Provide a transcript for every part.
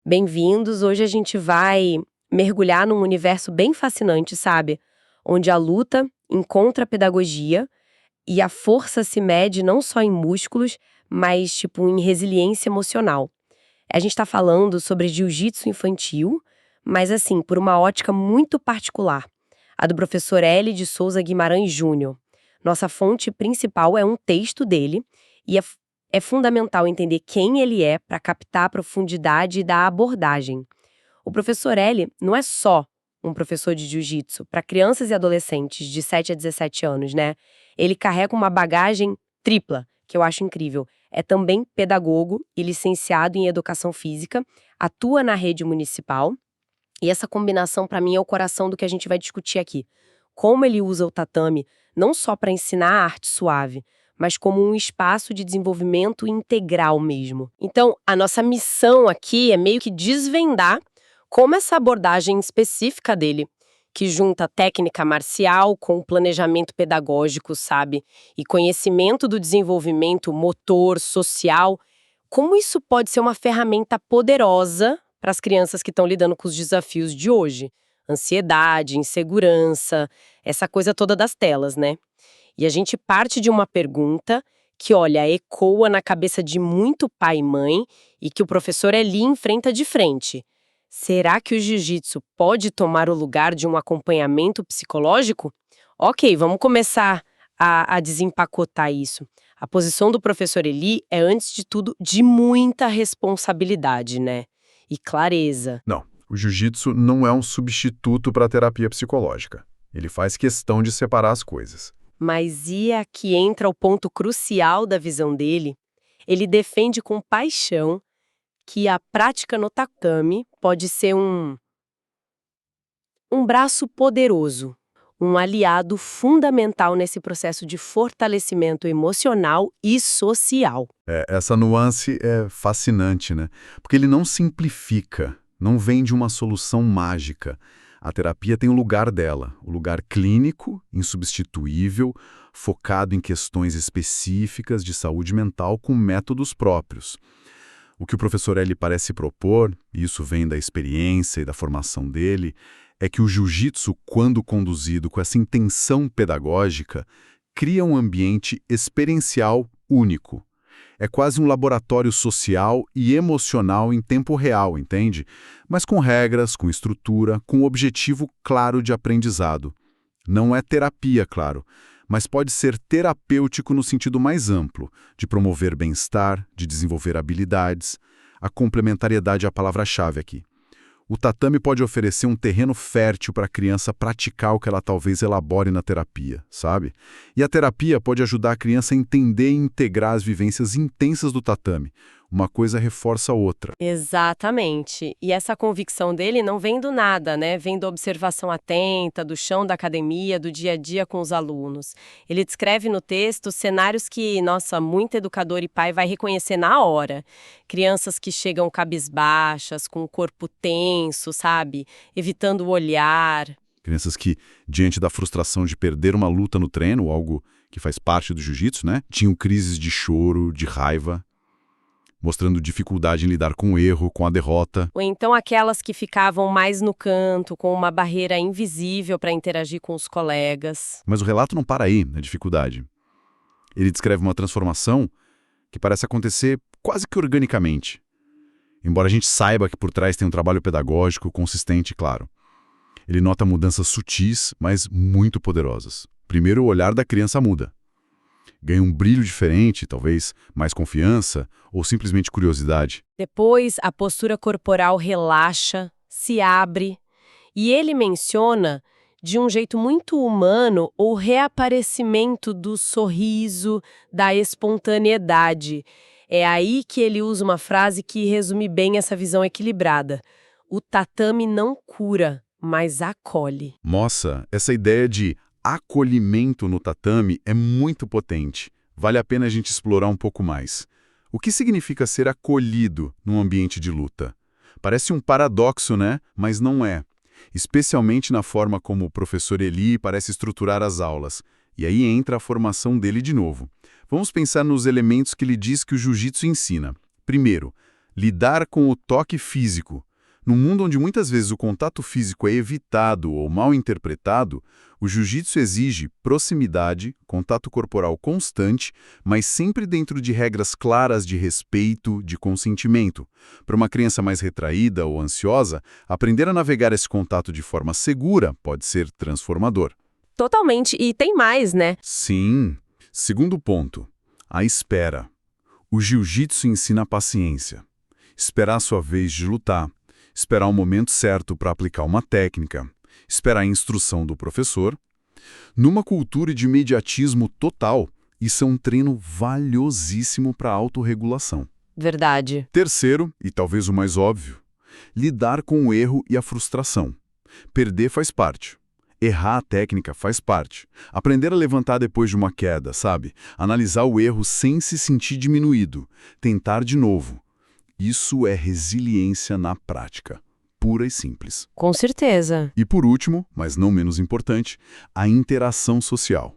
Bem-vindos! Hoje a gente vai mergulhar num universo bem fascinante, sabe? Onde a luta encontra a pedagogia e a força se mede não só em músculos, mas tipo em resiliência emocional. A gente tá falando sobre jiu-jitsu infantil, mas assim, por uma ótica muito particular, a do professor L. de Souza Guimarães Júnior. Nossa fonte principal é um texto dele e é fundamental entender quem ele é para captar a profundidade da abordagem. O professor L não é só um professor de jiu-jitsu para crianças e adolescentes de 7 a 17 anos, né? Ele carrega uma bagagem tripla, que eu acho incrível. É também pedagogo e licenciado em educação física, atua na rede municipal, e essa combinação, para mim, é o coração do que a gente vai discutir aqui. Como ele usa o tatame não só para ensinar a arte suave, mas como um espaço de desenvolvimento integral mesmo. Então, a nossa missão aqui é meio que desvendar como essa abordagem específica dele, que junta técnica marcial com planejamento pedagógico, sabe? E conhecimento do desenvolvimento motor, social, como isso pode ser uma ferramenta poderosa para as crianças que estão lidando com os desafios de hoje. Ansiedade, insegurança, essa coisa toda das telas, né? E a gente parte de uma pergunta que, olha, ecoa na cabeça de muito pai e mãe e que o professor Eli enfrenta de frente. Será que o jiu-jitsu pode tomar o lugar de um acompanhamento psicológico? Ok, vamos começar a desempacotar isso. A posição do professor Eli é, antes de tudo, de muita responsabilidade, né? E clareza. Não, o jiu-jitsu não é um substituto para a terapia psicológica. Ele faz questão de separar as coisas. Mas e aqui entra o ponto crucial da visão dele. Ele defende com paixão que a prática no tatame pode ser um braço poderoso, um aliado fundamental nesse processo de fortalecimento emocional e social. Essa nuance é fascinante, né? Porque ele não simplifica, não vem de uma solução mágica. A terapia tem o lugar dela, o lugar clínico, insubstituível, focado em questões específicas de saúde mental com métodos próprios. O que o professor L parece propor, e isso vem da experiência e da formação dele, é que o jiu-jitsu, quando conduzido com essa intenção pedagógica, cria um ambiente experiencial único. É quase um laboratório social e emocional em tempo real, entende? Mas com regras, com estrutura, com objetivo claro de aprendizado. Não é terapia, claro, mas pode ser terapêutico no sentido mais amplo, de promover bem-estar, de desenvolver habilidades. A complementariedade é a palavra-chave aqui. O tatame pode oferecer um terreno fértil para a criança praticar o que ela talvez elabore na terapia, sabe? E a terapia pode ajudar a criança a entender e integrar as vivências intensas do tatame. Uma coisa reforça a outra. Exatamente. E essa convicção dele não vem do nada, né? Vem da observação atenta, do chão da academia, do dia a dia com os alunos. Ele descreve no texto cenários que, nossa, muito educador e pai vai reconhecer na hora. Crianças que chegam cabisbaixas, com o corpo tenso, sabe? Evitando o olhar. Crianças que, diante da frustração de perder uma luta no treino, algo que faz parte do jiu-jitsu, né? Tinham crises de choro, de raiva, mostrando dificuldade em lidar com o erro, com a derrota. Ou então aquelas que ficavam mais no canto, com uma barreira invisível para interagir com os colegas. Mas o relato não para aí, na dificuldade. Ele descreve uma transformação que parece acontecer quase que organicamente. Embora a gente saiba que por trás tem um trabalho pedagógico consistente, claro. Ele nota mudanças sutis, mas muito poderosas. Primeiro, o olhar da criança muda. Ganha um brilho diferente, talvez mais confiança ou simplesmente curiosidade. Depois, a postura corporal relaxa, se abre, e ele menciona, de um jeito muito humano, o reaparecimento do sorriso, da espontaneidade. É aí que ele usa uma frase que resume bem essa visão equilibrada. O tatame não cura, mas acolhe. Nossa, essa ideia de acolhimento no tatame é muito potente. Vale a pena a gente explorar um pouco mais. O que significa ser acolhido num ambiente de luta? Parece um paradoxo, né? Mas não é. Especialmente na forma como o professor Eli parece estruturar as aulas. E aí entra a formação dele de novo. Vamos pensar nos elementos que ele diz que o jiu-jitsu ensina. Primeiro, Lidar com o toque físico. Num mundo onde muitas vezes o contato físico é evitado ou mal interpretado, o jiu-jitsu exige proximidade, contato corporal constante, mas sempre dentro de regras claras de respeito, de consentimento. Para uma criança mais retraída ou ansiosa, aprender a navegar esse contato de forma segura pode ser transformador. Totalmente. E tem mais, né? Sim. Segundo ponto, a espera. O jiu-jitsu ensina a paciência. Esperar a sua vez de lutar. Esperar o momento certo para aplicar uma técnica, esperar a instrução do professor. Numa cultura de imediatismo total, isso é um treino valiosíssimo para a autorregulação. Verdade. Terceiro, e talvez o mais óbvio, lidar com o erro e a frustração. Perder faz parte. Errar a técnica faz parte. Aprender a levantar depois de uma queda, sabe? Analisar o erro sem se sentir diminuído. Tentar de novo. Isso é resiliência na prática, pura e simples. Com certeza. E por último, mas não menos importante, a interação social.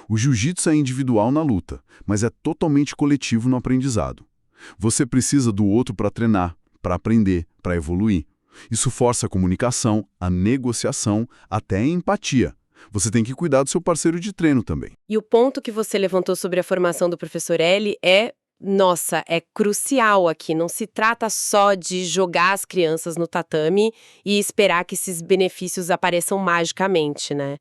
O jiu-jitsu é individual na luta, mas é totalmente coletivo no aprendizado. Você precisa do outro para treinar, para aprender, para evoluir. Isso força a comunicação, a negociação, até a empatia. Você tem que cuidar do seu parceiro de treino também. E o ponto que você levantou sobre a formação do professor L é crucial aqui. Não se trata só de jogar as crianças no tatame e esperar que esses benefícios apareçam magicamente, né?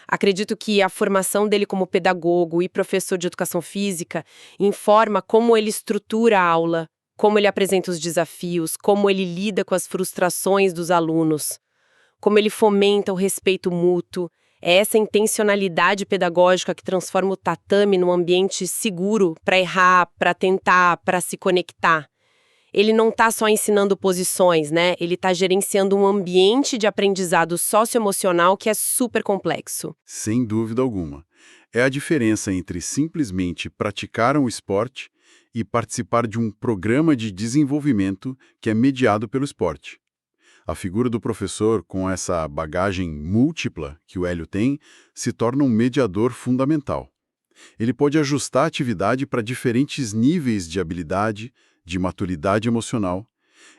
Acredito que a formação dele como pedagogo e professor de educação física informa como ele estrutura a aula, como ele apresenta os desafios, como ele lida com as frustrações dos alunos, como ele fomenta o respeito mútuo. É essa intencionalidade pedagógica que transforma o tatame num ambiente seguro para errar, para tentar, para se conectar. Ele não está só ensinando posições, né? Ele está gerenciando um ambiente de aprendizado socioemocional que é super complexo. Sem dúvida alguma. É a diferença entre simplesmente praticar um esporte e participar de um programa de desenvolvimento que é mediado pelo esporte. A figura do professor, com essa bagagem múltipla que o Hélio tem, se torna um mediador fundamental. Ele pode ajustar a atividade para diferentes níveis de habilidade, de maturidade emocional.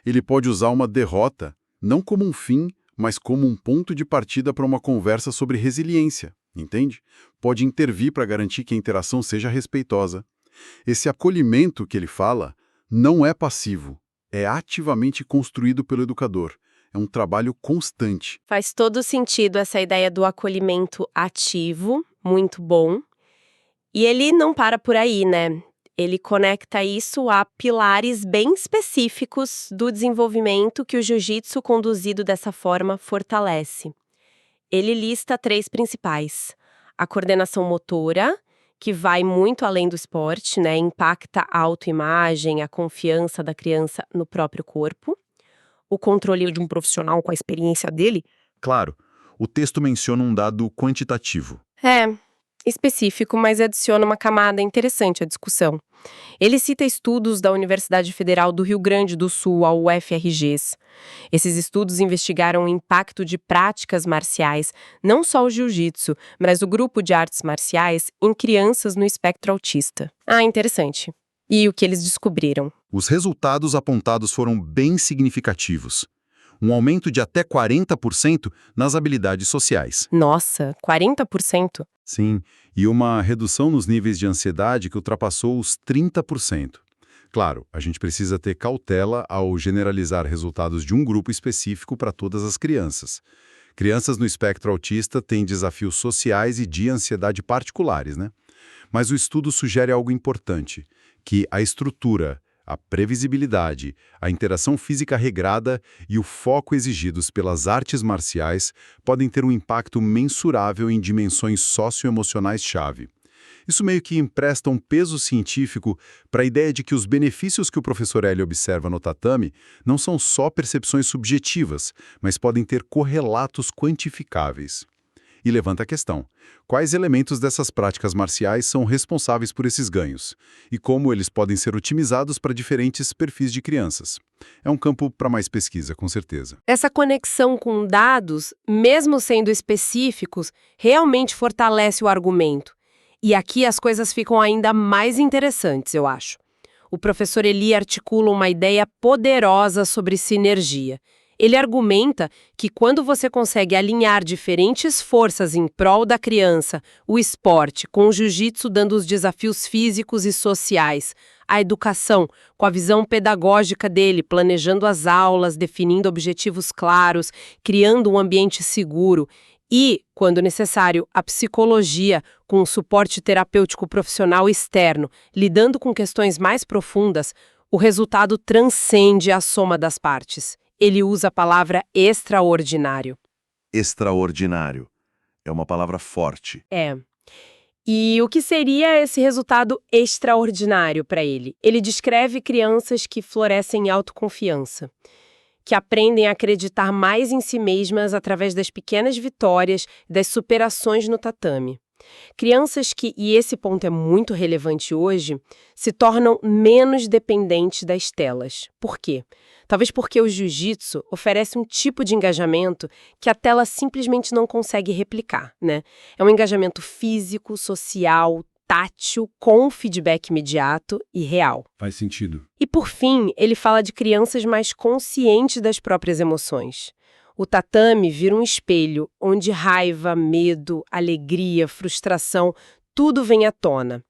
Ele pode usar uma derrota, não como um fim, mas como um ponto de partida para uma conversa sobre resiliência, entende? Pode intervir para garantir que a interação seja respeitosa. Esse acolhimento que ele fala não é passivo, é ativamente construído pelo educador. É um trabalho constante. Faz todo sentido essa ideia do acolhimento ativo, muito bom. E ele não para por aí, né? Ele conecta isso a pilares bem específicos do desenvolvimento que o jiu-jitsu conduzido dessa forma fortalece. Ele lista 3 principais. A coordenação motora, que vai muito além do esporte, né? Impacta a autoimagem, a confiança da criança no próprio corpo. O controle de um profissional com a experiência dele. Claro, o texto menciona um dado quantitativo. Específico, mas adiciona uma camada interessante à discussão. Ele cita estudos da Universidade Federal do Rio Grande do Sul, a UFRGs. Esses estudos investigaram o impacto de práticas marciais, não só o jiu-jitsu, mas o grupo de artes marciais, em crianças no espectro autista. Interessante. E o que eles descobriram? Os resultados apontados foram bem significativos. Um aumento de até 40% nas habilidades sociais. Nossa, 40%? Sim, e uma redução nos níveis de ansiedade que ultrapassou os 30%. Claro, a gente precisa ter cautela ao generalizar resultados de um grupo específico para todas as crianças. Crianças no espectro autista têm desafios sociais e de ansiedade particulares, né? Mas o estudo sugere algo importante, que a estrutura, a previsibilidade, a interação física regrada e o foco exigidos pelas artes marciais podem ter um impacto mensurável em dimensões socioemocionais-chave. Isso meio que empresta um peso científico para a ideia de que os benefícios que o professor Hélio observa no tatame não são só percepções subjetivas, mas podem ter correlatos quantificáveis. E levanta a questão: quais elementos dessas práticas marciais são responsáveis por esses ganhos? E como eles podem ser otimizados para diferentes perfis de crianças? É um campo para mais pesquisa, com certeza. Essa conexão com dados, mesmo sendo específicos, realmente fortalece o argumento. E aqui as coisas ficam ainda mais interessantes, eu acho. o professor Eli articula uma ideia poderosa sobre sinergia. Ele argumenta que quando você consegue alinhar diferentes forças em prol da criança, o esporte, com o jiu-jitsu dando os desafios físicos e sociais, a educação, com a visão pedagógica dele, planejando as aulas, definindo objetivos claros, criando um ambiente seguro, e, quando necessário, a psicologia, com o suporte terapêutico profissional externo, lidando com questões mais profundas, o resultado transcende a soma das partes. Ele usa a palavra extraordinário. Extraordinário. É uma palavra forte. É. E o que seria esse resultado extraordinário para ele? Ele descreve crianças que florescem em autoconfiança, que aprendem a acreditar mais em si mesmas através das pequenas vitórias, das superações no tatame. Crianças que, e esse ponto é muito relevante hoje, se tornam menos dependentes das telas. Por quê? Talvez porque o jiu-jitsu oferece um tipo de engajamento que a tela simplesmente não consegue replicar, né? É um engajamento físico, social, tátil, com feedback imediato e real. Faz sentido. E por fim, ele fala de crianças mais conscientes das próprias emoções. O tatame vira um espelho onde raiva, medo, alegria, frustração, tudo vem à tona.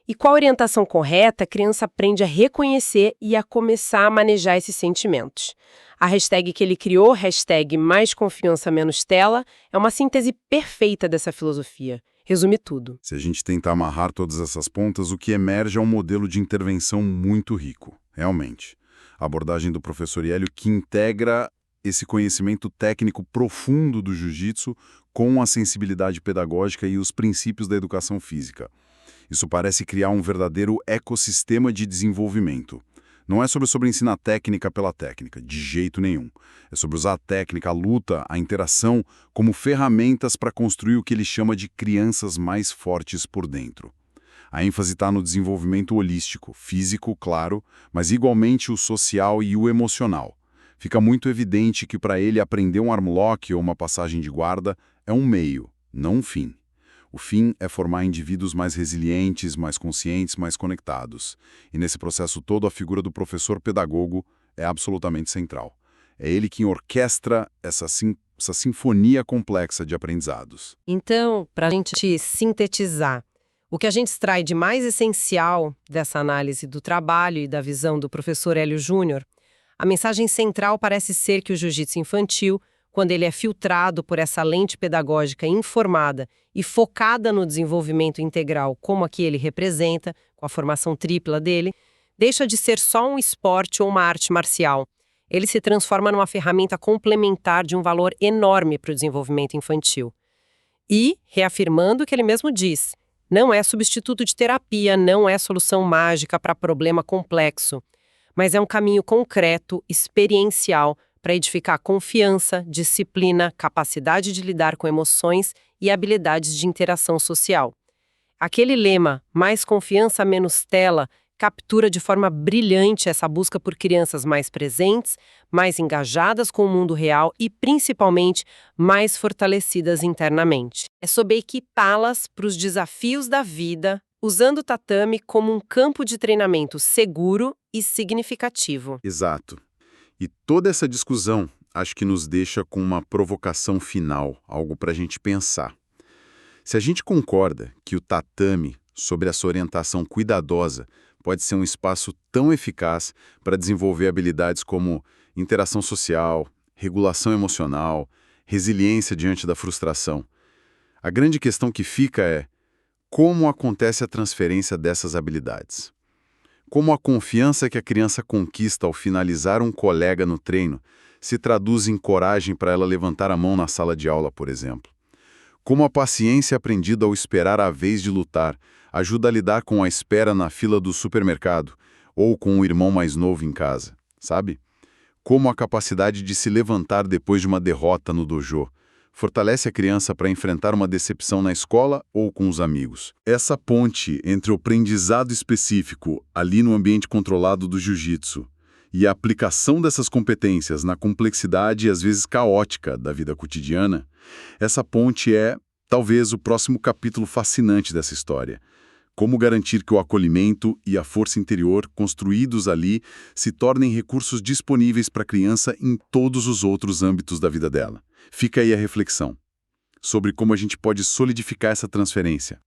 E com a orientação correta, a criança aprende a reconhecer e a começar a manejar esses sentimentos. A hashtag que ele criou, hashtag mais confiança menos tela, é uma síntese perfeita dessa filosofia. Resume tudo. Se a gente tentar amarrar todas essas pontas, o que emerge é um modelo de intervenção muito rico, realmente. A abordagem do professor Hélio que integra esse conhecimento técnico profundo do jiu-jitsu com a sensibilidade pedagógica e os princípios da educação física. Isso parece criar um verdadeiro ecossistema de desenvolvimento. Não é sobre ensinar técnica pela técnica, de jeito nenhum. É sobre usar a técnica, a luta, a interação como ferramentas para construir o que ele chama de crianças mais fortes por dentro. A ênfase está no desenvolvimento holístico, físico, claro, mas igualmente o social e o emocional. Fica muito evidente que para ele aprender um armlock ou uma passagem de guarda é um meio, não um fim. O fim é formar indivíduos mais resilientes, mais conscientes, mais conectados. E nesse processo todo, a figura do professor pedagogo é absolutamente central. É ele quem orquestra essa sinfonia complexa de aprendizados. Então, para a gente sintetizar, o que a gente extrai de mais essencial dessa análise do trabalho e da visão do professor Hélio Júnior, a mensagem central parece ser que o jiu-jitsu infantil, quando ele é filtrado por essa lente pedagógica informada e focada no desenvolvimento integral como aqui ele representa, com a formação tripla dele, deixa de ser só um esporte ou uma arte marcial. Ele se transforma numa ferramenta complementar de um valor enorme para o desenvolvimento infantil. E, reafirmando o que ele mesmo diz, não é substituto de terapia, não é solução mágica para problema complexo, mas é um caminho concreto, experiencial, para edificar confiança, disciplina, capacidade de lidar com emoções e habilidades de interação social. Aquele lema, mais confiança, menos tela, captura de forma brilhante essa busca por crianças mais presentes, mais engajadas com o mundo real e, principalmente, mais fortalecidas internamente. É sobre equipá-las para os desafios da vida, usando o tatame como um campo de treinamento seguro e significativo. Exato. E toda essa discussão, acho que nos deixa com uma provocação final, algo para a gente pensar. Se a gente concorda que o tatame, sob essa orientação cuidadosa, pode ser um espaço tão eficaz para desenvolver habilidades como interação social, regulação emocional, resiliência diante da frustração, a grande questão que fica é como acontece a transferência dessas habilidades. Como a confiança que a criança conquista ao finalizar um colega no treino se traduz em coragem para ela levantar a mão na sala de aula, por exemplo. Como a paciência aprendida ao esperar a vez de lutar ajuda a lidar com a espera na fila do supermercado ou com o irmão mais novo em casa, sabe? Como a capacidade de se levantar depois de uma derrota no dojo fortalece a criança para enfrentar uma decepção na escola ou com os amigos. Essa ponte entre o aprendizado específico, ali no ambiente controlado do jiu-jitsu, e a aplicação dessas competências na complexidade e às vezes caótica da vida cotidiana, essa ponte é, talvez, o próximo capítulo fascinante dessa história. Como garantir que o acolhimento e a força interior construídos ali se tornem recursos disponíveis para a criança em todos os outros âmbitos da vida dela? Fica aí a reflexão sobre como a gente pode solidificar essa transferência.